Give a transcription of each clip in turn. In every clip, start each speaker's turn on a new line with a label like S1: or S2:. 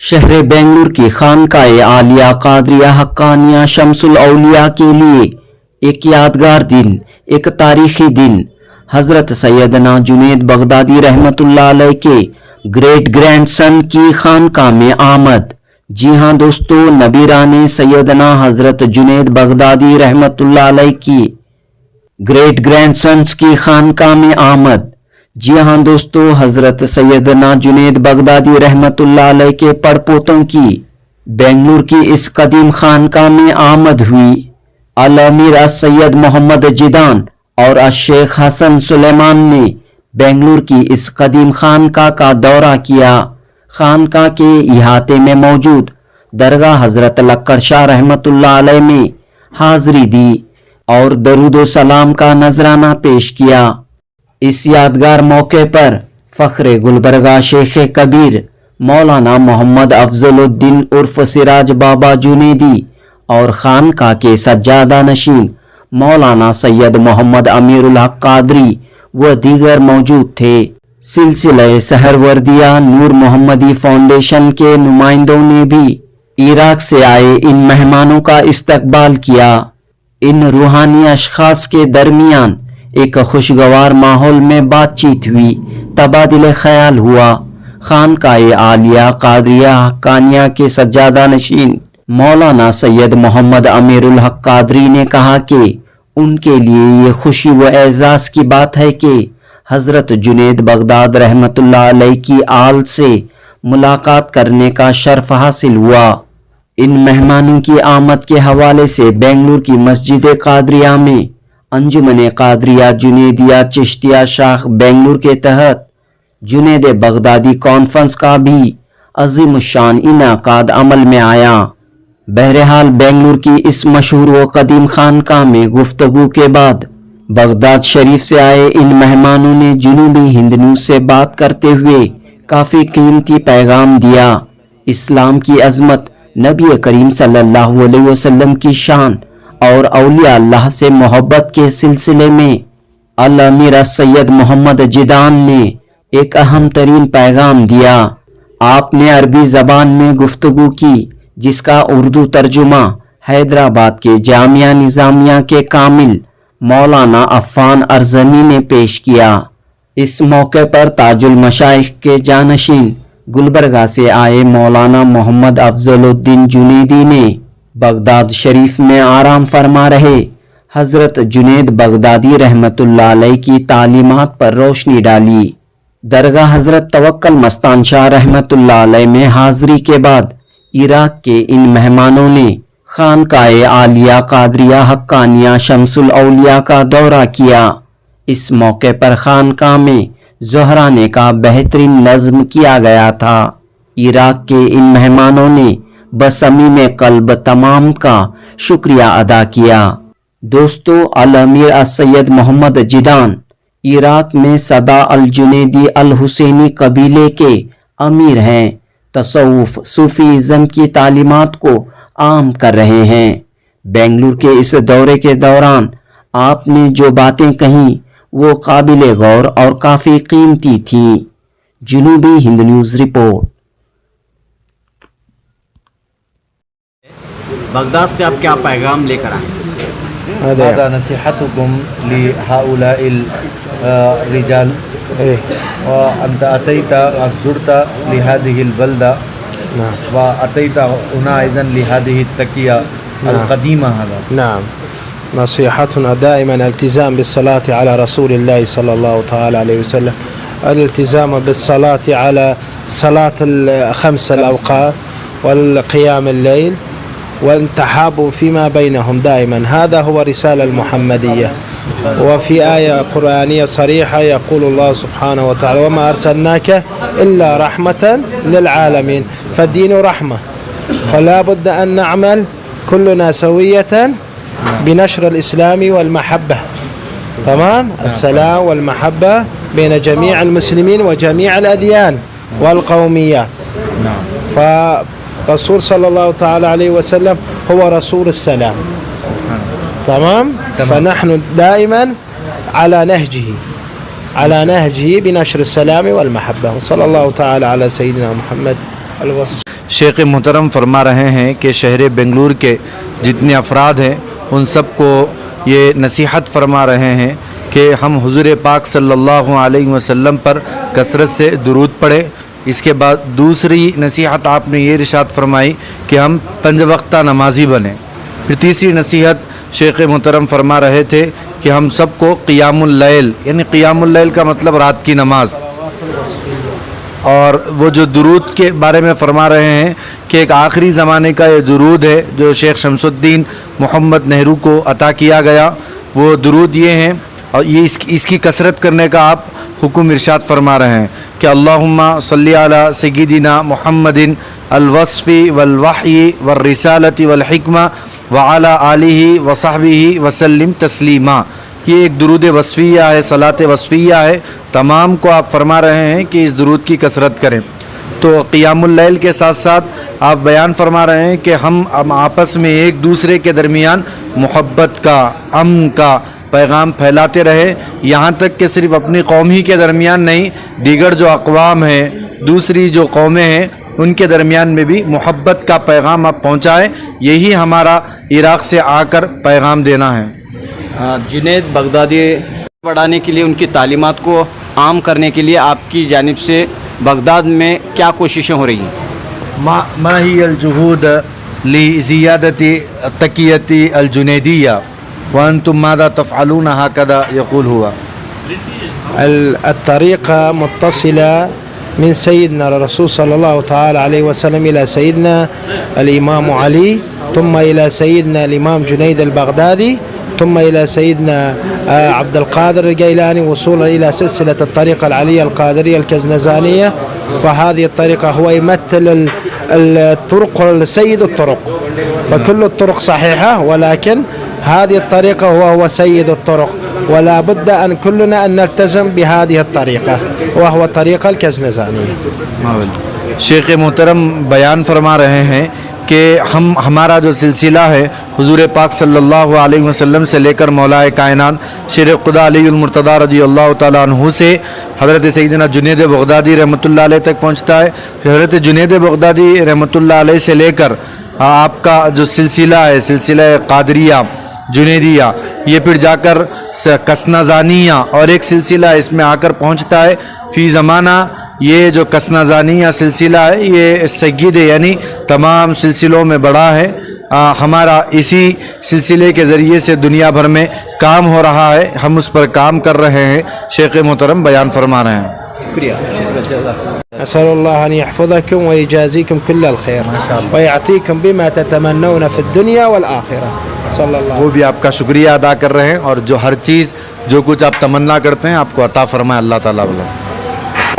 S1: شہر بنگلور کی خانقاہ عالیہ قادریہ حقانیہ شمس الاولیاء کے لیے ایک یادگار دن، ایک تاریخی دن، حضرت سیدنا جنید بغدادی رحمۃ اللہ علیہ کے گریٹ گرینڈ سن کی خانقاہ میں آمد۔ جی ہاں دوستو، نبیران سیدنا حضرت جنید بغدادی رحمۃ اللہ علیہ کی گریٹ گرینڈ سنس کی خانقاہ میں آمد۔ جی ہاں دوستو، حضرت سیدنا جنید بغدادی رحمۃ اللہ علیہ کے پڑپوتوں کی بنگلور کی اس قدیم خانقاہ میں آمد ہوئی۔ الامیر السید محمد جیدان اور الشیخ حسن سلیمان نے بنگلور کی اس قدیم خانقاہ کا دورہ کیا۔ خانقاہ کے احاطے میں موجود درگاہ حضرت لکڑ شاہ رحمۃ اللہ علیہ میں حاضری دی اور درود و سلام کا نذرانہ پیش کیا۔ اس یادگار موقع پر فخر گلبرگہ شیخ کبیر مولانا محمد افضل الدین عرف سراج بابا جنیدی اور خانقاہ کے سجادہ نشین مولانا سید محمد امیر الحق قادری و دیگر موجود تھے۔ سلسلہ سہروردیہ نور محمدی فاؤنڈیشن کے نمائندوں نے بھی عراق سے آئے ان مہمانوں کا استقبال کیا۔ ان روحانی اشخاص کے درمیان ایک خوشگوار ماحول میں بات چیت ہوئی، تبادلہ خیال ہوا۔ خانقاہ عالیہ قادریہ حقانیہ کے سجادہ نشین مولانا سید محمد امیر الحق قادری نے کہا کہ ان کے لیے یہ خوشی و اعزاز کی بات ہے کہ حضرت جنید بغداد رحمۃ اللہ علیہ کی آل سے ملاقات کرنے کا شرف حاصل ہوا۔ ان مہمانوں کی آمد کے حوالے سے بنگلور کی مسجد قادریہ میں انجمن قادریہ جنیدیہ چشتیہ شاخ بنگلور کے تحت جنید بغدادی کانفرنس کا بھی عظیم الشان انعقاد عمل میں آیا۔ بہرحال بنگلور کی اس مشہور و قدیم خانقاہ میں گفتگو کے بعد بغداد شریف سے آئے ان مہمانوں نے جنوبی ہند نیوز سے بات کرتے ہوئے کافی قیمتی پیغام دیا۔ اسلام کی عظمت، نبی کریم صلی اللہ علیہ وسلم کی شان اور اولیاء اللہ سے محبت کے سلسلے میں الامیر السید محمد جیدان نے ایک اہم ترین پیغام دیا۔ آپ نے عربی زبان میں گفتگو کی جس کا اردو ترجمہ حیدرآباد کے جامعہ نظامیہ کے کامل مولانا عفان ارزمی نے پیش کیا۔ اس موقع پر تاج المشائخ کے جانشین گلبرگہ سے آئے مولانا محمد افضل الدین جنیدی نے بغداد شریف میں آرام فرما رہے حضرت جنید بغدادی رحمۃ اللہ علیہ کی تعلیمات پر روشنی ڈالی۔ درگاہ حضرت توکل مستان شاہ رحمۃ اللہ علیہ میں حاضری کے بعد عراق کے ان مہمانوں نے خانقاہ عالیہ قادریہ حقانیہ شمس الاولیاء کا دورہ کیا۔ اس موقع پر خانقاہ میں زہرانے کا بہترین نظم کیا گیا تھا۔ عراق کے ان مہمانوں نے بصمیم قلب تمام کا شکریہ ادا کیا۔ دوستو، الامیر السید محمد جیدان عراق میں صدا الجنیدی الحسینی قبیلے کے امیر ہیں۔ تصوف صوفیزم کی تعلیمات کو عام کر رہے ہیں۔ بنگلور کے اس دورے کے دوران آپ نے جو باتیں کہیں وہ قابل غور اور کافی قیمتی تھیں۔ جنوبی ہند نیوز رپورٹ۔
S2: بغداد سے آپ کیا پیغام لے کر آئے؟
S3: هذا نصيحتكم لهؤلاء الرجال وأنت أتيت زرت لهذه البلدة وأتيت هنا أيضا لهذه التكية القديمة. هذا
S4: نعم، نصيحتنا دائما الالتزام بالصلاة على رسول الله صلى الله تعالى عليه وسلم، الالتزام بالصلاة على صلاة الخمس الأوقات والقيام الليل والتحاب فيما بينهم دائما. هذا هو رسالة المحمدية. وفي آية قرآنية صريحة يقول الله سبحانه وتعالى وما أرسلناك إلا رحمة للعالمين. فالدين رحمة، فلا بد أن نعمل كلنا سوية بنشر الإسلام والمحبة. تمام؟ السلام والمحبة بين جميع المسلمين وجميع الأديان والقوميات. فرسول صلى الله تعالى عليه وسلم هو رسول السلام. تمام؟ فنحن دائما على نهجه بنشر السلام والمحبة. وصلى الله تعالى على سيدنا محمد الوصف.
S3: شیخ محترم فرما رہے ہیں کہ شہر بنگلور کے جتنے افراد ہیں ان سب کو یہ نصیحت فرما رہے ہیں کہ ہم حضور پاک صلی اللہ علیہ وسلم پر کثرت سے درود پڑھیں. اس کے بعد دوسری نصیحت آپ نے یہ ارشاد فرمائی کہ ہم 5 وقتہ نمازی بنیں. پھر تیسری نصیحت شیخ محترم فرما رہے تھے کہ ہم سب کو قیام اللیل، یعنی قیام اللیل کا مطلب رات کی نماز، اور وہ جو درود کے بارے میں فرما رہے ہیں کہ ایک آخری زمانے کا یہ درود ہے جو شیخ شمس الدین محمد نہرو کو عطا کیا گیا. وہ درود یہ ہیں اور یہ اس کی کثرت کرنے کا آپ حکم ارشاد فرما رہے ہیں کہ اللہم صلی علی سیدنا محمد الوصف والوحی والرسالت والحکمہ وعلی آلہ وصحبہ وسلم تسلیما. یہ ایک درود وصفیہ ہے، صلاۃ وصفیہ ہے. تمام کو آپ فرما رہے ہیں کہ اس درود کی کثرت کریں. تو قیام اللیل کے ساتھ ساتھ آپ بیان فرما رہے ہیں کہ ہم آپس میں ایک دوسرے کے درمیان محبت کا، امن کا پیغام پھیلاتے رہے، یہاں تک کہ صرف اپنی قوم ہی کے درمیان نہیں، دیگر جو اقوام ہیں، دوسری جو قومیں ہیں، ان کے درمیان میں بھی محبت کا پیغام آپ پہنچائیں. یہی ہمارا عراق سے آ کر پیغام دینا ہے.
S2: جنید بغدادی بڑھانے کے لیے، ان کی تعلیمات کو عام کرنے کے لیے آپ کی جانب سے بغداد میں کیا کوششیں ہو رہی ہیں؟
S3: ما هي الجهود لزيادة التقية الجنيدية وأنتم ماذا تفعلون هكذا يقول هو.
S4: الطريقة متصلة من سيدنا الرسول صلى الله تعالى عليه وسلم إلى سيدنا الإمام علي، ثم إلى سيدنا الإمام جنيد البغدادي، ثم إلى سيدنا عبد القادر الجيلاني، وصولا إلى سلسلة الطريقة العلية القادرية الكزنزانية. فهذه الطريقة هو يمثل الطرق سيد الطرق، فكل الطرق صحيحة ولكن هذه الطريقة هو سيد الطرق، ولا بد أن كلنا أن نلتزم بهذه الطريقة وهو الطريقة الكزنزانية.
S3: شیخ محترم بیان فرما رہے ہیں کہ ہمارا جو سلسلہ ہے حضور پاک صلی اللہ علیہ وسلم سے لے کر مولا کائنات شیر خدا علی المرتضیٰ رضی اللہ تعالیٰ عنہ سے حضرت سیدنا جنید بغدادی رحمۃ اللہ علیہ تک پہنچتا ہے. پھر حضرت جنید بغدادی رحمۃ اللہ علیہ سے لے کر آپ کا جو سلسلہ ہے، سلسلہ قادریہ جنیدیہ، یہ پھر جا کر کسنزانیہ اور ایک سلسلہ اس میں آ کر پہنچتا ہے. فی زمانہ یہ جو کسنزانیہ سلسلہ ہے یہ سید یعنی تمام سلسلوں میں بڑا ہے. ہمارا اسی سلسلے کے ذریعے سے دنیا بھر میں کام ہو رہا ہے، ہم اس پر کام کر رہے ہیں. شیخ محترم بیان فرما رہے ہیں.
S2: شکریہ.
S4: أسأل الله أن يحفظكم ويجازيكم كل الخير ويعطيكم بما تتمنون في الدنيا والآخرة. صلى الله.
S3: وہ بھی آپ کا شکریہ ادا کر رہے ہیں اور جو ہر چیز جو کچھ آپ تمنا کرتے ہیں آپ کو عطا فرمائے اللہ تعالیٰ.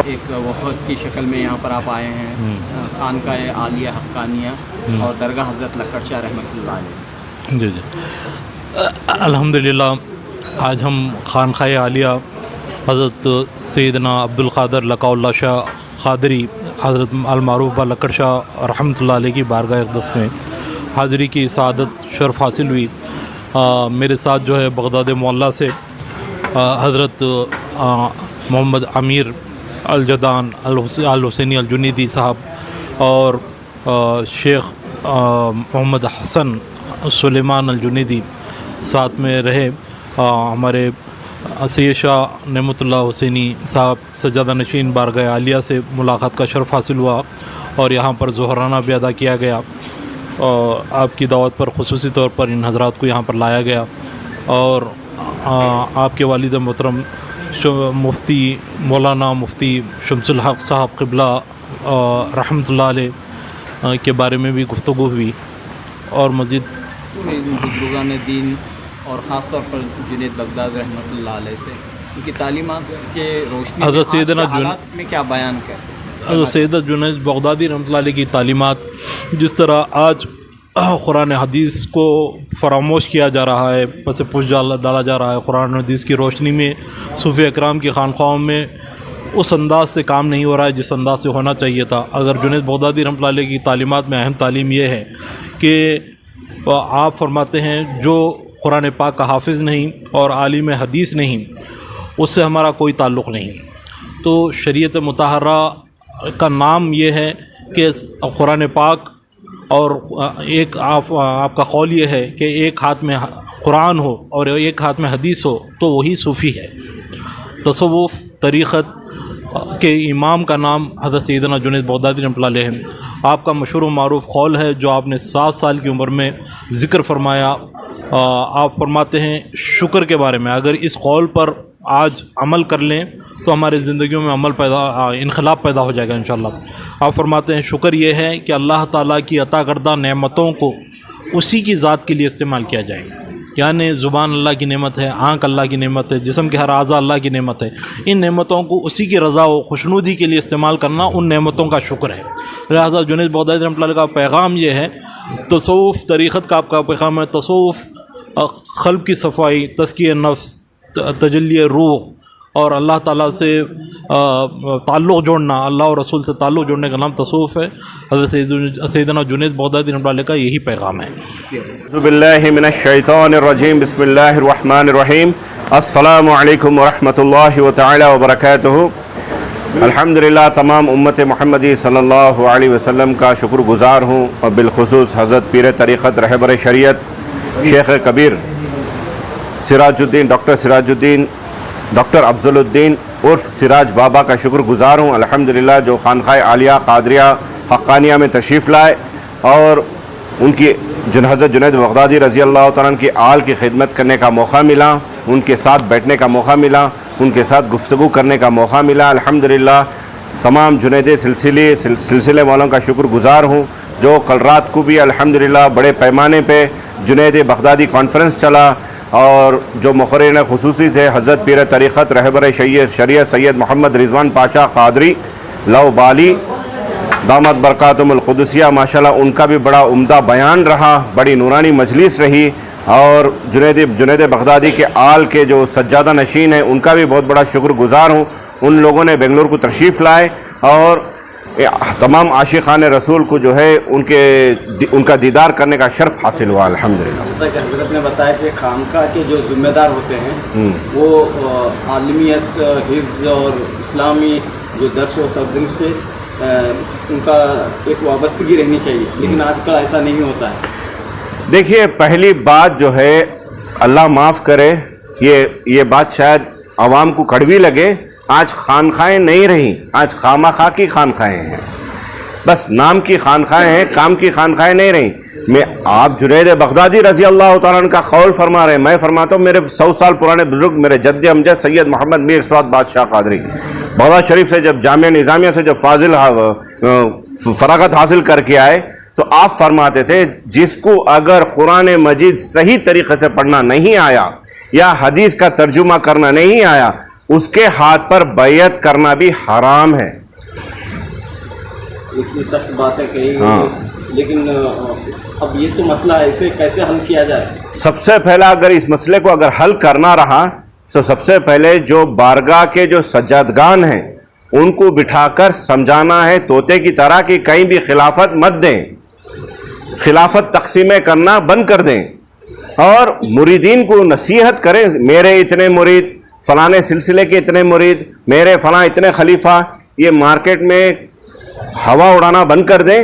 S2: ایک وفد کی شکل میں یہاں پر آپ آئے ہیں، خانقاہ عالیہ حقانیہ اور درگاہ حضرت لکڑ شاہ رحمۃ اللہ علیہ.
S5: جی الحمدللہ آج ہم خانقاہ عالیہ حضرت سیدنا عبدالقادر لقاء اللہ شاہ قادری حضرت المعروف لکڑ شاہ رحمۃ اللہ علیہ کی بارگاہ اقدس میں حاضری کی سعادت شرف حاصل ہوئی. میرے ساتھ جو ہے بغداد معلیٰ سے حضرت محمد امیر الجدان الحسینی الجنیدی صاحب اور شیخ محمد حسن سلیمان الجنیدی ساتھ میں رہے. ہمارے سید شاہ نعمت اللہ حسینی صاحب سجادہ نشین بارگاہ عالیہ سے ملاقات کا شرف حاصل ہوا اور یہاں پر ظہرانہ بھی ادا کیا گیا. آپ کی دعوت پر خصوصی طور پر ان حضرات کو یہاں پر لایا گیا اور آپ کے والد محترم مفتی مولانا مفتی شمس الحق صاحب قبلہ رحمۃ اللہ علیہ کے بارے میں بھی گفتگو ہوئی اور مزید
S2: بزرگان دین اور خاص طور پر جنید بغداد رحمۃ اللہ علیہ سے ان کی تعلیمات کے روشنی میں
S5: حضرت سیدنا
S2: آج کے حالات میں کیا بیان کر
S5: حضرت سیدنا جنید بغدادی رحمۃ اللہ علیہ کی تعلیمات جس طرح آج قرآن حدیث کو فراموش کیا جا رہا ہے، پس پوچھ ڈالا جا رہا ہے، قرآن حدیث کی روشنی میں صوفیہ اکرام کی خانقاہوں میں اس انداز سے کام نہیں ہو رہا ہے جس انداز سے ہونا چاہیے تھا. اگر جنید بغدادی رحمۃ اللہ علیہ کی تعلیمات میں اہم تعلیم یہ ہے کہ آپ فرماتے ہیں جو قرآن پاک کا حافظ نہیں اور عالم حدیث نہیں اس سے ہمارا کوئی تعلق نہیں. تو شریعت مطہرہ کا نام یہ ہے کہ قرآن پاک اور ایک آپ کا قول یہ ہے کہ ایک ہاتھ میں قرآن ہو اور ایک ہاتھ میں حدیث ہو تو وہی صوفی ہے۔ تصوف طریقت کے امام کا نام حضرت سیدنا جنید بغدادی رحمۃ اللہ علیہ، آپ کا مشہور و معروف قول ہے جو آپ نے 7 سال کی عمر میں ذکر فرمایا۔ آپ فرماتے ہیں شکر کے بارے میں، اگر اس قول پر آج عمل کر لیں تو ہماری زندگیوں میں انقلاب پیدا ہو جائے گا انشاءاللہ۔ آپ فرماتے ہیں شکر یہ ہے کہ اللہ تعالیٰ کی عطا کردہ نعمتوں کو اسی کی ذات کے لیے استعمال کیا جائے، یعنی زبان اللہ کی نعمت ہے، آنکھ اللہ کی نعمت ہے، جسم کے ہر اعضاء اللہ کی نعمت ہے، ان نعمتوں کو اسی کی رضا و خوشنودی کے لیے استعمال کرنا ان نعمتوں کا شکر ہے۔ لہٰذا جنید بغدادی رحمۃ اللہ علیہ کا پیغام یہ ہے، تصوف طریقت کا آپ کا پیغام ہے، تصوف قلب کی صفائی، تزکیہ نفس، تجلی روح اور اللہ تعالیٰ سے تعلق جوڑنا، اللہ اور رسول سے تعلق جوڑنے کا نام تصوف ہے۔ حضرت سیدنا جنید بغدادی رحمۃ اللہ علیہ کا یہی پیغام ہے۔
S6: اعوذ باللہ من الشیطان الرجیم، بسم اللہ الرحمن الرحیم، السلام علیکم ورحمۃ اللہ تعالی وبرکاتہ۔ الحمدللہ تمام امت محمدی صلی اللہ علیہ وسلم کا شکر گزار ہوں، اور بالخصوص حضرت پیر طریقت رہبر شریعت شیخ کبیر سراج الدین ڈاکٹر افضل الدین عرف سراج بابا کا شکر گزار ہوں الحمدللہ، جو خانقاہ عالیہ قادریہ حقانیہ میں تشریف لائے اور ان کی حضرت جنید بغدادی رضی اللہ تعالیٰ عنہ کی آل کی خدمت کرنے کا موقع ملا، ان کے ساتھ بیٹھنے کا موقع ملا، ان کے ساتھ گفتگو کرنے کا موقع ملا۔ الحمدللہ تمام جنید سلسلے والوں کا شکر گزار ہوں، جو کل رات کو بھی الحمدللہ بڑے پیمانے پہ جنید بغدادی کانفرنس چلا، اور جو مقررین خصوصی تھے حضرت پیر طریقت رہبر شریعت سید محمد رضوان پاشا قادری لو بالی دامت برکاتہم القدسیہ، ماشاءاللہ ان کا بھی بڑا عمدہ بیان رہا، بڑی نورانی مجلس رہی، اور جنید بغدادی کے آل کے جو سجادہ نشین ہیں ان کا بھی بہت بڑا شکر گزار ہوں۔ ان لوگوں نے بنگلور کو تشریف لائے اور تمام عاشقان رسول کو جو ہے ان کا دیدار کرنے کا شرف حاصل ہوا الحمدللہ۔
S2: جیسا کہ حضرت نے بتایا کہ خانقاہ کے جو ذمہ دار ہوتے ہیں وہ عالمیت، حفظ اور اسلامی جو درس و تدریس سے ان کا ایک وابستگی رہنی چاہیے، لیکن آج کل ایسا نہیں ہوتا ہے۔
S6: دیکھیے پہلی بات جو ہے، اللہ معاف کرے، یہ بات شاید عوام کو کڑوی لگے، آج خانقاہیں نہیں رہیں، آج خامخواہ کی خانقاہیں ہیں، بس نام کی خانقاہیں ہیں، کام کی خانقاہیں نہیں رہیں۔ آپ جنید بغدادی رضی اللہ تعالیٰ عنہ کا قول فرما رہے ہیں، میں فرماتا ہوں میرے 100 سال پرانے بزرگ میرے جد امجد سید محمد میر سعد بادشاہ قادری بغداد شریف سے جب جامعہ نظامیہ سے جب فراغت حاصل کر کے آئے تو آپ فرماتے تھے جس کو اگر قرآن مجید صحیح طریقے سے پڑھنا نہیں آیا یا حدیث کا ترجمہ کرنا نہیں آیا، اس کے ہاتھ پر بیعت کرنا بھی حرام ہے۔
S2: اتنی سخت باتیں کہی، لیکن اب یہ تو مسئلہ ہے، اسے کیسے حل کیا جائے؟ سب
S6: سے پہلا اگر اس مسئلے کو اگر حل کرنا رہا تو سب سے پہلے جو بارگاہ کے جو سجادگان ہیں ان کو بٹھا کر سمجھانا ہے طوطے کی طرح کہ کہیں بھی خلافت مت دیں، خلافت تقسیمیں کرنا بند کر دیں، اور مریدین کو نصیحت کریں، میرے اتنے مرید، فلانے سلسلے کے اتنے مرید، میرے فلاں اتنے خلیفہ، یہ مارکیٹ میں ہوا اڑانا بند کر دیں،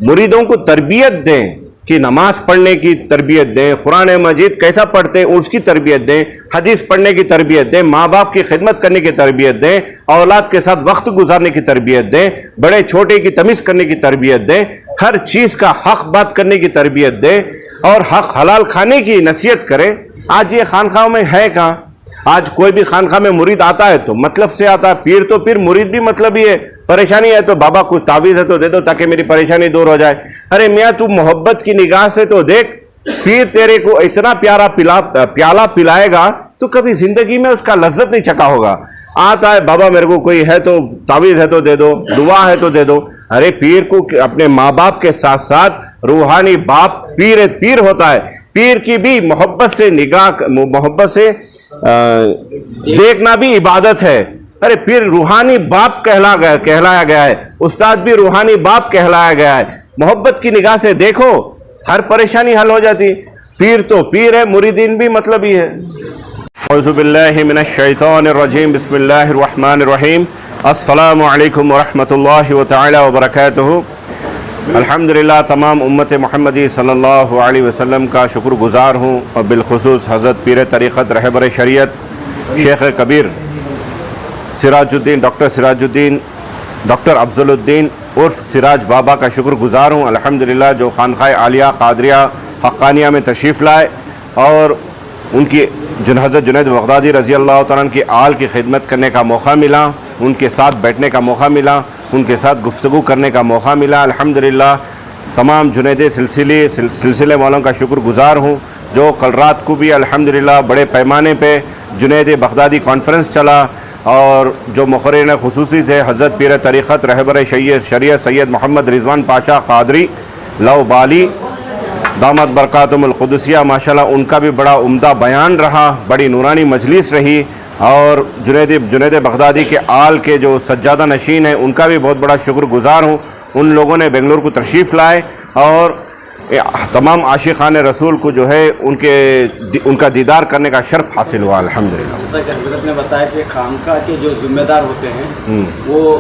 S6: مریدوں کو تربیت دیں کہ نماز پڑھنے کی تربیت دیں، قرآن مجید کیسا پڑھتے ہیں اس کی تربیت دیں، حدیث پڑھنے کی تربیت دیں، ماں باپ کی خدمت کرنے کی تربیت دیں، اولاد کے ساتھ وقت گزارنے کی تربیت دیں، بڑے چھوٹے کی تمیز کرنے کی تربیت دیں، ہر چیز کا حق بات کرنے کی تربیت دیں، اور حق حلال کھانے کی نصیحت کریں۔ آج یہ خانقاہوں میں ہے کہاں؟ آج کوئی بھی خانقاہ میں مرید آتا ہے تو مطلب سے آتا ہے، پیر تو پیر، مرید بھی مطلب ہی ہے، پریشانی ہے تو بابا کچھ تعویذ ہے تو دے دو تاکہ میری پریشانی دور ہو جائے۔ ارے میاں تو محبت کی نگاہ سے تو دیکھ، پیر تیرے کو اتنا پیارا پیالہ پلائے گا تو کبھی زندگی میں اس کا لذت نہیں چکا ہوگا۔ آتا ہے بابا میرے کو کوئی ہے تو تعویذ ہے تو دے دو، دعا ہے تو دے دو۔ ارے پیر کو اپنے ماں باپ کے ساتھ ساتھ روحانی باپ پیر ہوتا ہے، پیر کی بھی محبت سے نگاہ، محبت سے دیکھنا بھی عبادت ہے۔ ارے پھر روحانی باپ کہلایا گیا ہے، استاد بھی روحانی باپ کہلایا گیا ہے۔ محبت کی نگاہ سے دیکھو، ہر پریشانی حل ہو جاتی۔ پیر تو پیر ہے، مریدین بھی مطلب ہی ہے۔ اعوذ باللہ من الشیطان الرجیم، بسم اللہ الرحمن الرحیم، السلام علیکم ورحمۃ اللہ تعالی وبرکاتہ۔ الحمدللہ تمام امت محمدی صلی اللہ علیہ وسلم کا شکر گزار ہوں، اور بالخصوص حضرت پیر طریقت رہبر شریعت شیخ کبیر سراج الدین ڈاکٹر افضل الدین عرف سراج بابا کا شکر گزار ہوں الحمدللہ، جو خانقاہ عالیہ قادریہ حقانیہ میں تشریف لائے اور ان کی حضرت جنید بغدادی رضی اللہ تعالیٰ عنہ کی آل کی خدمت کرنے کا موقع ملا، ان کے ساتھ بیٹھنے کا موقع ملا، ان کے ساتھ گفتگو کرنے کا موقع ملا الحمدللہ۔ تمام جنید سلسلے والوں کا شکر گزار ہوں، جو کل رات کو بھی الحمدللہ بڑے پیمانے پہ جنید بغدادی کانفرنس چلا، اور جو مقررین خصوصی تھے حضرت پیر طریقت رہبر شریعت سید محمد رضوان پاشا قادری لو بالی دامت برکاتہم القدسیہ، ماشاءاللہ ان کا بھی بڑا عمدہ بیان رہا، بڑی نورانی مجلس رہی، اور جنید بغدادی کے آل کے جو سجادہ نشین ہیں ان کا بھی بہت بڑا شکر گزار ہوں۔ ان لوگوں نے بنگلور کو تشریف لائے اور تمام عاشقان رسول کو جو ہے ان کا دیدار کرنے کا شرف حاصل ہوا الحمدللہ۔
S2: جیسا کہ حضرت نے بتایا کہ خانقاہ کے جو ذمہ دار ہوتے ہیں وہ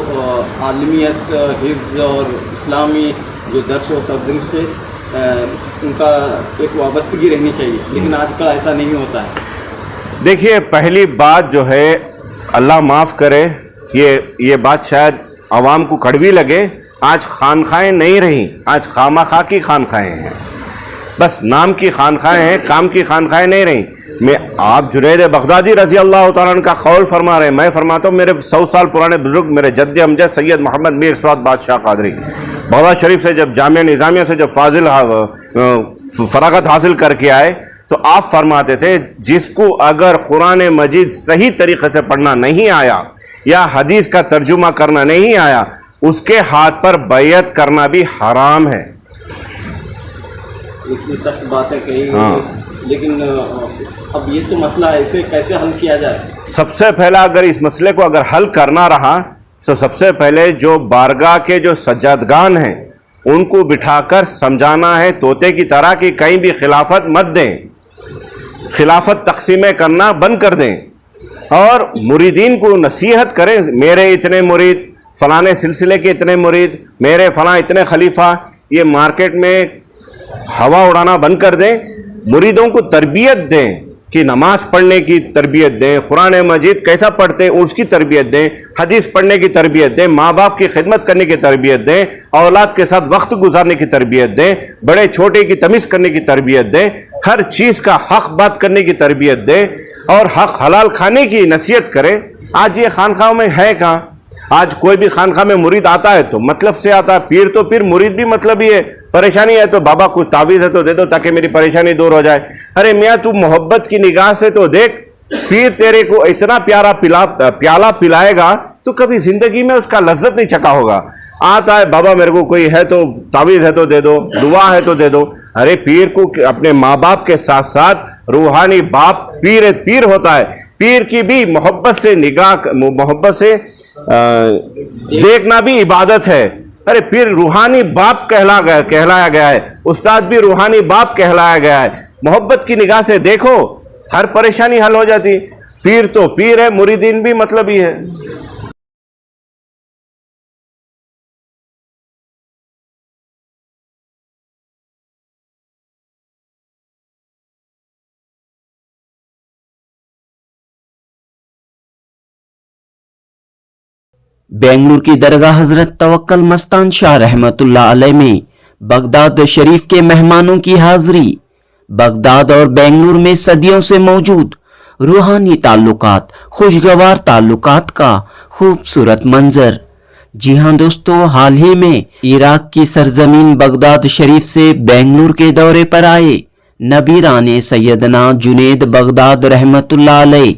S2: عالمیت، حفظ اور اسلامی جو درس و تدریس سے ان کا ایک وابستگی رہنی چاہیے، لیکن آج کل ایسا نہیں ہوتا ہے۔
S6: دیکھیے، پہلی بات جو ہے اللہ معاف کرے، یہ بات شاید عوام کو کڑوی لگے، آج خانقاہیں نہیں رہیں، آج خامخواہ کی خانقاہیں ہیں، بس نام کی خانقاہیں ہیں، کام کی خانقاہیں نہیں رہیں۔ آپ جنید بغدادی رضی اللہ تعالیٰ عنہ کا قول فرما رہے ہیں، میں فرماتا ہوں میرے 100 سال پرانے بزرگ میرے جد امجد سید محمد میر سعد بادشاہ قادری بغداد شریف سے جب جامعہ نظامیہ سے جب فراغت حاصل کر کے آئے تو آپ فرماتے تھے جس کو اگر قرآن مجید صحیح طریقے سے پڑھنا نہیں آیا یا حدیث کا ترجمہ کرنا نہیں آیا، اس کے ہاتھ پر بیعت کرنا بھی حرام ہے۔
S2: اتنی سخت باتیں کہی، لیکن اب یہ تو مسئلہ ہے، اسے کیسے حل کیا جائے؟
S6: سب سے پہلا اگر اس مسئلے کو اگر حل کرنا رہا تو سب سے پہلے جو بارگاہ کے جو سجادگان ہیں ان کو بٹھا کر سمجھانا ہے طوطے کی طرح کہ کہیں بھی خلافت مت دیں، خلافت تقسیمیں کرنا بند کر دیں، اور مریدین کو نصیحت کریں، میرے اتنے مرید، فلانے سلسلے کے اتنے مرید، میرے فلاں اتنے خلیفہ، یہ مارکیٹ میں ہوا اڑانا بند کر دیں، مریدوں کو تربیت دیں کہ نماز پڑھنے کی تربیت دیں، قرآن مجید کیسا پڑھتے ہیں اس کی تربیت دیں، حدیث پڑھنے کی تربیت دیں، ماں باپ کی خدمت کرنے کی تربیت دیں، اولاد کے ساتھ وقت گزارنے کی تربیت دیں، بڑے چھوٹے کی تمیز کرنے کی تربیت دیں، ہر چیز کا حق بات کرنے کی تربیت دیں، اور حق حلال کھانے کی نصیحت کریں۔ آج یہ خانقاہوں میں ہے کہاں؟ آج کوئی بھی خانقاہ میں مرید آتا ہے تو مطلب سے آتا ہے، پیر تو پھر مرید بھی مطلب ہی ہے، پریشانی ہے تو بابا کچھ تعویذ ہے تو دے دو تاکہ میری پریشانی دور ہو جائے۔ ارے میاں تو محبت کی نگاہ سے تو دیکھ، پیر تیرے کو اتنا پیارا پیالہ پلائے گا تو کبھی زندگی میں اس کا لذت نہیں چکا ہوگا۔ آتا ہے بابا میرے کو کوئی ہے تو تعویذ ہے تو دے دو، دعا ہے تو دے دو۔ ارے پیر کو اپنے ماں باپ کے ساتھ ساتھ روحانی باپ پیر ہوتا ہے، پیر کی بھی محبت سے محبت سے دیکھنا بھی عبادت ہے۔ ارے پھر روحانی باپ کہلایا گیا ہے، استاد بھی روحانی باپ کہلایا گیا ہے۔ محبت کی نگاہ سے دیکھو، ہر پریشانی حل ہو جاتی۔ پیر تو پیر ہے، مریدین بھی مطلب ہی ہے۔
S1: بنگلور کی درگاہ حضرت توکل مستان شاہ رحمت اللہ علیہ میں بغداد شریف کے مہمانوں کی حاضری۔ بغداد اور بنگلور میں صدیوں سے موجود روحانی تعلقات، خوشگوار تعلقات کا خوبصورت منظر۔ جی ہاں دوستو، حال ہی میں عراق کی سرزمین بغداد شریف سے بنگلور کے دورے پر آئے نبیران سیدنا جنید بغداد رحمت اللہ علیہ،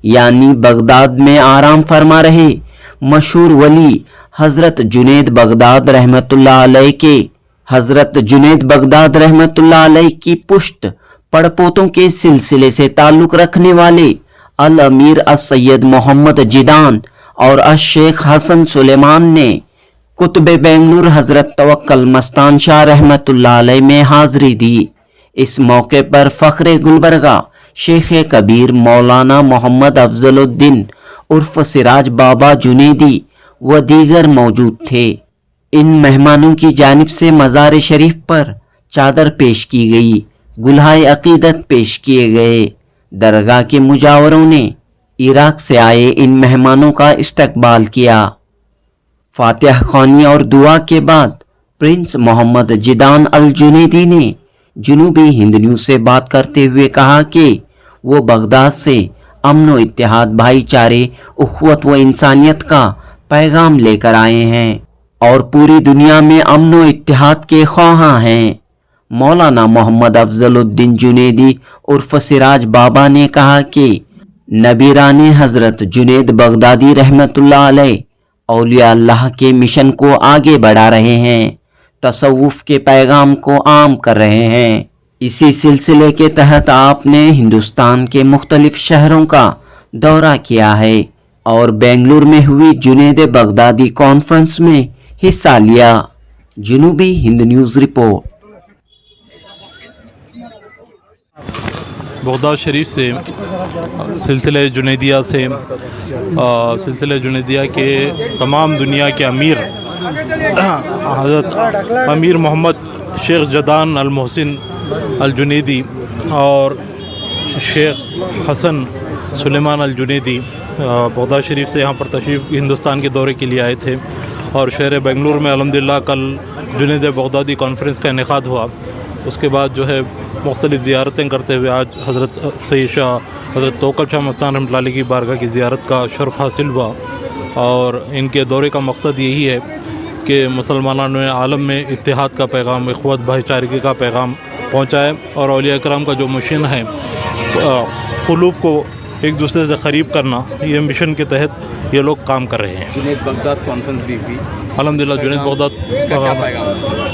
S1: یعنی بغداد میں آرام فرما رہے مشہور ولی حضرت جنید بغداد رحمت اللہ علیہ کے حضرت جنید بغداد رحمت اللہ علیہ کی پشت پڑپوتوں کے سلسلے سے تعلق رکھنے والے الامیر السید محمد جیدان اور الشیخ حسن سلیمان نے قطب بنگلور حضرت توکل مستان شاہ رحمت اللہ علیہ میں حاضری دی۔ اس موقع پر فخر گلبرگہ شیخ کبیر مولانا محمد افضل الدین عرف سراج بابا جنیدی و دیگر موجود تھے۔ ان مہمانوں کی جانب سے مزار شریف پر چادر پیش کی گئی، گلہائے عقیدت پیش کیے گئے۔ درگاہ کے مجاوروں نے عراق سے آئے ان مہمانوں کا استقبال کیا۔ فاتح خوانی اور دعا کے بعد پرنس محمد جیدان الجنیدی نے جنوبی ہند نیوز سے بات کرتے ہوئے کہا کہ وہ بغداد سے امن و اتحاد، بھائی چارے، اخوت و انسانیت کا پیغام لے کر آئے ہیں اور پوری دنیا میں امن و اتحاد کے خواہاں ہیں۔ مولانا محمد افضل الدین جنیدی عرف سراج بابا نے کہا کہ نبیران حضرت جنید بغدادی رحمت اللہ علیہ اولیاء اللہ کے مشن کو آگے بڑھا رہے ہیں، تصوف کے پیغام کو عام کر رہے ہیں۔ اسی سلسلے کے تحت آپ نے ہندوستان کے مختلف شہروں کا دورہ کیا ہے اور بنگلور میں ہوئی جنید بغدادی کانفرنس میں حصہ لیا۔ جنوبی ہند نیوز رپورٹ۔
S5: بغداد شریف سے سلسلہ جنیدیہ کے تمام دنیا کے امیر حضرت امیر محمد شیخ جدان المحسن الجنیدی اور شیخ حسن سلیمان الجنیدی بغداد شریف سے یہاں پر تشریف ہندوستان کے دورے کے لیے آئے تھے اور شہر بنگلور میں الحمدللہ کل جنید بغدادی کانفرنس کا انعقاد ہوا۔ اس کے بعد جو ہے مختلف زیارتیں کرتے ہوئے آج حضرت سید شاہ حضرت توکل شاہ مستان رحمۃ اللہ علیہ کی بارگاہ کی زیارت کا شرف حاصل ہوا، اور ان کے دورے کا مقصد یہی ہے کہ مسلمانوں عالم میں اتحاد کا پیغام، اخوت، بھائی چارگی کا پیغام پہنچائے اور اولیاء کرام کا جو مشن ہے قلوب کو ایک دوسرے سے قریب کرنا، یہ مشن کے تحت یہ لوگ کام کر رہے ہیں۔
S2: جنید بغداد کانفرنس بھی ہوئی
S5: الحمدللہ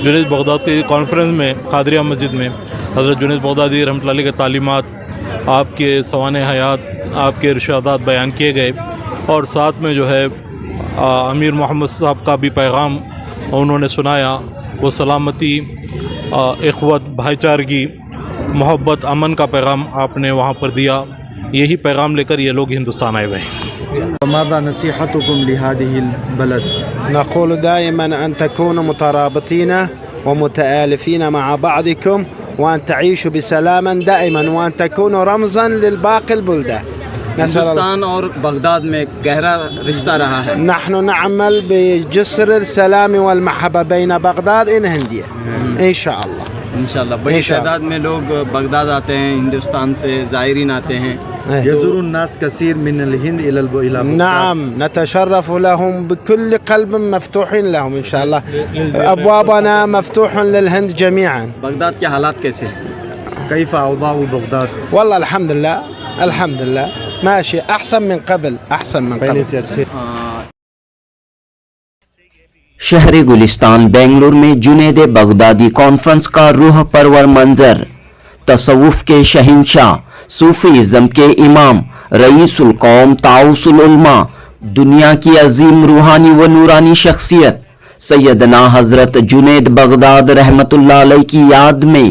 S5: جنید بغداد کی کانفرنس میں قادریہ مسجد میں حضرت جنید بغدادی رحمۃ اللہ علیہ کے تعلیمات، آپ کے سوانح حیات، آپ کے ارشادات بیان کیے گئے، اور ساتھ میں جو ہے امیر محمد صاحب کا بھی پیغام انہوں نے سنایا۔ وہ سلامتی، اخوت، بھائی چارگی، محبت، امن کا پیغام آپ نے وہاں پر دیا۔ یہی پیغام لے کر یہ لوگ ہندوستان آئے ہوئے ہیں۔
S7: وماذا نصيحتكم لهذه البلد؟
S4: نقول دائما أن تكونوا مترابطين ومتآلفين مع بعضكم، وأن تعيشوا بسلام دائما، وأن تكونوا رمزا للباقي البلدان.
S2: ہندوستان اور بغداد میں گہرا رشتہ رہا ہے۔
S4: نحن نعمل بجسر السلام والمحبة بين بغداد وهندية إن شاء الله.
S2: انشاءاللہ بڑی تعداد میں لوگ بغداد آتے ہیں، ہندوستان سے زائرین آتے ہیں۔
S7: يزور الناس كثير من الهند إلى بغداد.
S4: نعم، نتشرف لهم بكل قلب، مفتوحين لهم إن شاء الله، أبوابنا مفتوح للهند جميعا۔
S2: بغداد کے حالات کیسے ہیں؟
S7: كيف أوضاع بغداد؟
S4: والله الحمد لله الحمد لله ماشي، أحسن من قبل، أحسن من قبل۔
S1: شہر گلستان بنگلور میں جنید بغدادی کانفرنس کا روح پرور منظر، تصوف کے شہنشاہ، صوفیزم کے امام، رئیس القوم، طاؤس العلماء، دنیا کی عظیم روحانی و نورانی شخصیت سیدنا حضرت جنید بغداد رحمت اللہ علیہ کی یاد میں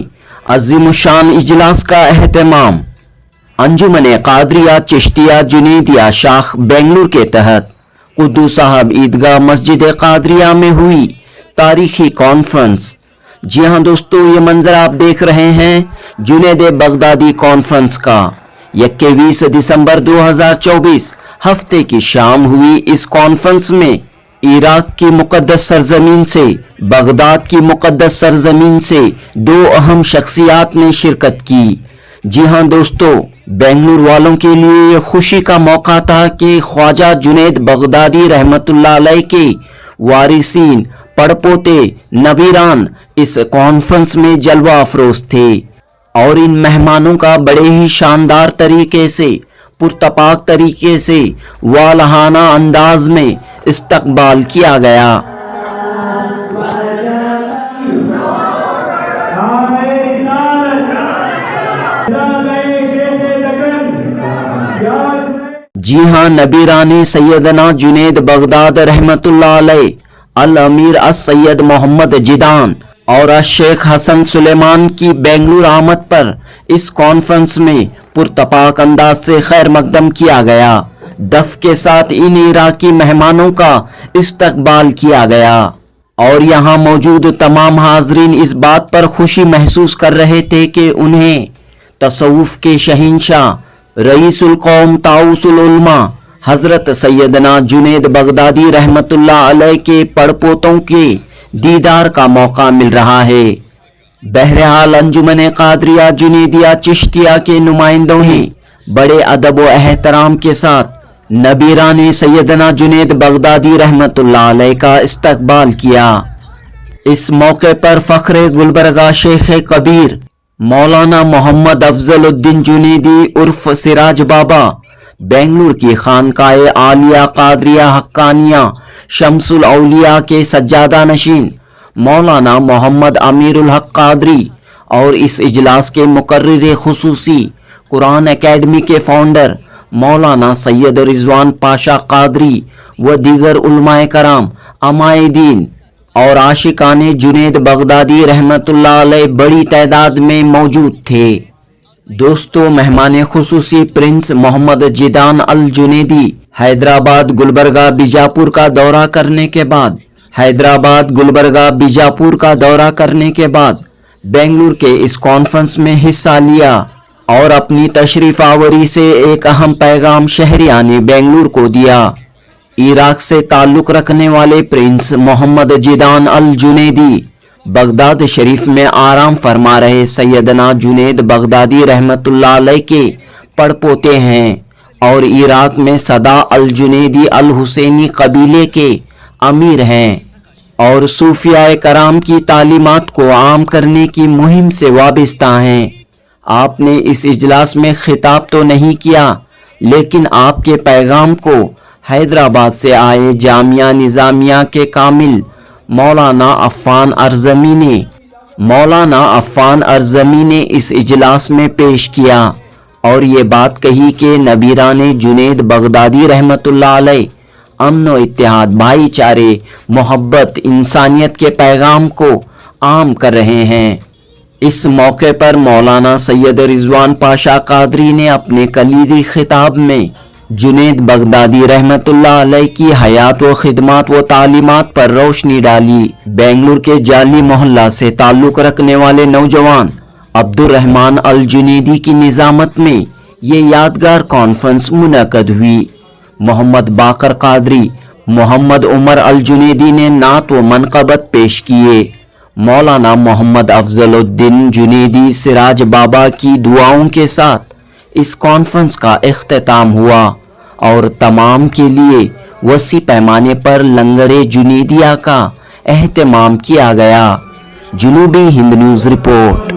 S1: عظیم الشان اجلاس کا اہتمام انجمن قادریہ چشتیہ جنیدیہ شاخ بنگلور کے تحت قدو صاحب عیدگاہ مسجد قادریہ میں ہوئی تاریخی کانفرنس۔ جی ہاں دوستو، یہ منظر آپ دیکھ رہے ہیں جنید بغدادی کانفرنس کا۔ 21 دسمبر 2024 ہفتے کی شام ہوئی اس کانفرنس میں عراق کی مقدس سرزمین سے، بغداد کی مقدس سرزمین سے دو اہم شخصیات نے شرکت کی۔ جی ہاں دوستو، بنگلور والوں کے لیے یہ خوشی کا موقع تھا کہ خواجہ جنید بغدادی رحمت اللہ علیہ کے وارثین، پڑپوتے، نبیران اس کانفرنس میں جلوہ افروز تھے، اور ان مہمانوں کا بڑے ہی شاندار طریقے سے، پرتپاک طریقے سے، والہانہ انداز میں استقبال کیا گیا۔ جی ہاں، نبیران سیدنا جنید بغداد رحمت اللہ علیہ، الامیر السید محمد جیدان اور الشیخ حسن سلیمان کی بنگلور آمد پر اس کانفرنس میں پرتپاک انداز سے خیر مقدم کیا گیا۔ دف کے ساتھ ان عراقی مہمانوں کا استقبال کیا گیا اور یہاں موجود تمام حاضرین اس بات پر خوشی محسوس کر رہے تھے کہ انہیں تصوف کے شہنشاہ رئیس القوم طاؤس العلماء حضرت سیدنا جنید بغدادی رحمت اللہ علیہ کے پڑپوتوں کے دیدار کا موقع مل رہا ہے۔ بہرحال انجمن قادریہ جنیدیہ چشتیہ کے نمائندوں نے بڑے ادب و احترام کے ساتھ نبیران سیدنا جنید بغدادی رحمت اللہ علیہ کا استقبال کیا۔ اس موقع پر فخر گلبرگہ شیخ کبیر مولانا محمد افضل الدین جنیدی عرف سراج بابا بنگلور کی خانقاہ عالیہ قادریہ حقانیہ شمس الاولیاء کے سجادہ نشین مولانا محمد امیر الحق قادری اور اس اجلاس کے مقرر خصوصی قرآن اکیڈمی کے فاؤنڈر مولانا سید رضوان پاشا قادری و دیگر علماء کرام امائے دین اور عاشقان جنید بغدادی رحمت اللہ علیہ بڑی تعداد میں موجود تھے۔ دوستو، مہمان خصوصی پرنس محمد جیدان الجنیدی حیدرآباد گلبرگہ بیجاپور کا دورہ کرنے کے بعد بنگلور کے اس کانفرنس میں حصہ لیا اور اپنی تشریف آوری سے ایک اہم پیغام شہریان بنگلور کو دیا۔ عراق سے تعلق رکھنے والے پرنس محمد جیدان الجنیدی بغداد شریف میں آرام فرما رہے سیدنا جنید بغدادی رحمت اللہ علیہ کے پڑپوتے ہیں اور عراق میں صدا الجنیدی الحسینی قبیلے کے امیر ہیں اور صوفیاء کرام کی تعلیمات کو عام کرنے کی مہم سے وابستہ ہیں۔ آپ نے اس اجلاس میں خطاب تو نہیں کیا، لیکن آپ کے پیغام کو حیدرآباد سے آئے جامعہ نظامیہ کے کامل مولانا عفان ارزمی نے اس اجلاس میں پیش کیا اور یہ بات کہی کہ نبیران جنید بغدادی رحمت اللہ علیہ امن و اتحاد، بھائی چارے، محبت، انسانیت کے پیغام کو عام کر رہے ہیں۔ اس موقع پر مولانا سید رضوان پاشا قادری نے اپنے کلیدی خطاب میں جنید بغدادی رحمت اللہ علیہ کی حیات و خدمات و تعلیمات پر روشنی ڈالی۔ بنگلور کے جالی محلہ سے تعلق رکھنے والے نوجوان عبد الرحمن الجنیدی کی نظامت میں یہ یادگار کانفرنس منعقد ہوئی۔ محمد باقر قادری، محمد عمر الجنیدی نے نعت و منقبت پیش کیے۔ مولانا محمد افضل الدین جنیدی سراج بابا کی دعاؤں کے ساتھ اس کانفرنس کا اختتام ہوا اور تمام کے لیے وسیع پیمانے پر لنگر جنیدیہ کا اہتمام کیا گیا۔ جنوبی ہند نیوز رپورٹ۔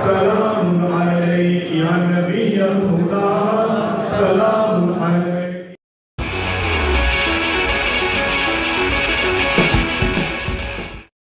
S8: سلام علیک یا نبی الہدا، سلام علیک۔